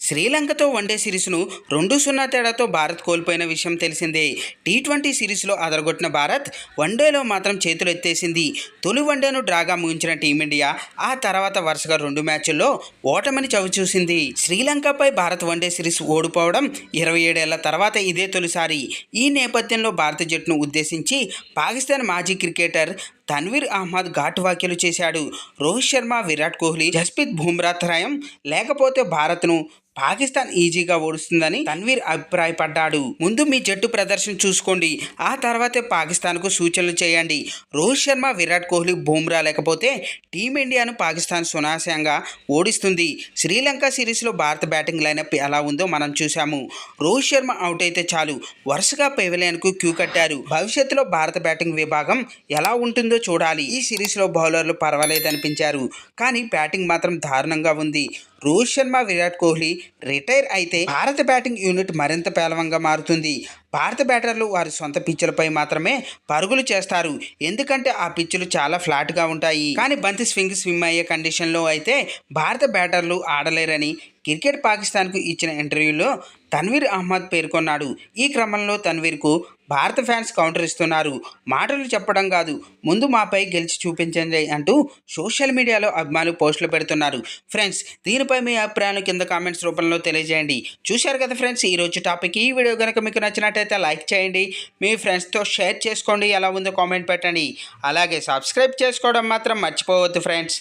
శ్రీలంకతో వన్డే సిరీస్ను 2-0 తేడాతో భారత్ కోల్పోయిన విషయం తెలిసిందే. టీ20 సిరీస్లో అదరగొట్టిన భారత్ వన్డేలో మాత్రం చేతులు ఎత్తేసింది. తొలి వన్డేను డ్రాగా ముగించిన టీమిండియా ఆ తర్వాత వరుసగా 2 మ్యాచ్ల్లో ఓటమిని చవిచూసింది. శ్రీలంకపై భారత్ వన్డే సిరీస్ ఓడిపోవడం 27 ఏళ్ల తర్వాత ఇదే తొలిసారి. ఈ నేపథ్యంలో భారత జట్టును ఉద్దేశించి పాకిస్తాన్ మాజీ క్రికెటర్ తన్వీర్ అహ్మద్ ఘాటు వ్యాఖ్యలు చేశాడు. రోహిత్ శర్మ, విరాట్ కోహ్లీ, జస్ప్రీత్ బుమ్రా త్రయం లేకపోతే భారత్ను పాకిస్తాన్ ఈజీగా ఓడుస్తుందని తన్వీర్ అభిప్రాయపడ్డాడు. ముందు మీ జట్టు ప్రదర్శన చూసుకోండి, ఆ తర్వాతే పాకిస్తాన్కు సూచనలు చేయండి. రోహిత్ శర్మ, విరాట్ కోహ్లీ, బుమ్రా లేకపోతే టీమిండియాను పాకిస్తాన్ సునాశంగా ఓడిస్తుంది. శ్రీలంక సిరీస్లో భారత బ్యాటింగ్ లైనప్ ఎలా ఉందో మనం చూసాము. రోహిత్ శర్మ అవుట్ అయితే చాలు వరుసగా పెవిలియన్కు క్యూ కట్టారు. భవిష్యత్తులో భారత బ్యాటింగ్ విభాగం ఎలా ఉంటుందో చూడాలి. ఈ సిరీస్లో బౌలర్లు పర్వాలేదనిపించారు, కానీ బ్యాటింగ్ మాత్రం దారుణంగా ఉంది. రోహిత్ శర్మ, విరాట్ కోహ్లీ రిటైర్ అయితే భారత బ్యాటింగ్ యూనిట్ మరింత పేలవంగా మారుతుంది. భారత బ్యాటర్లు వారి సొంత పిచ్చులపై మాత్రమే పరుగులు చేస్తారు, ఎందుకంటే ఆ పిచ్చులు చాలా ఫ్లాట్గా ఉంటాయి. కానీ బంతి స్విమ్ అయ్యే కండిషన్లో అయితే భారత బ్యాటర్లు ఆడలేరని క్రికెట్ పాకిస్తాన్కు ఇచ్చిన ఇంటర్వ్యూలో తన్వీర్ అహ్మద్ పేర్కొన్నాడు. ఈ క్రమంలో తన్వీర్కు భారత ఫ్యాన్స్ కౌంటర్ ఇస్తున్నారు. మాటలు చెప్పడం కాదు, ముందు మాపై గెలిచి చూపించండి అంటూ సోషల్ మీడియాలో అభిమానులు పోస్టులు పెడుతున్నారు. ఫ్రెండ్స్, దీనిపై మీ అభిప్రాయాలు కింద కామెంట్స్ రూపంలో తెలియజేయండి. చూశారు కదా ఫ్రెండ్స్ ఈ రోజు టాపిక్. ఈ వీడియో కనుక మీకు నచ్చినట్టయితే లైక్ చేయండి, మీ ఫ్రెండ్స్తో షేర్ చేసుకోండి, ఎలా ఉందో కామెంట్ పెట్టండి. అలాగే సబ్స్క్రైబ్ చేసుకోవడం మాత్రం మర్చిపోవద్దు ఫ్రెండ్స్.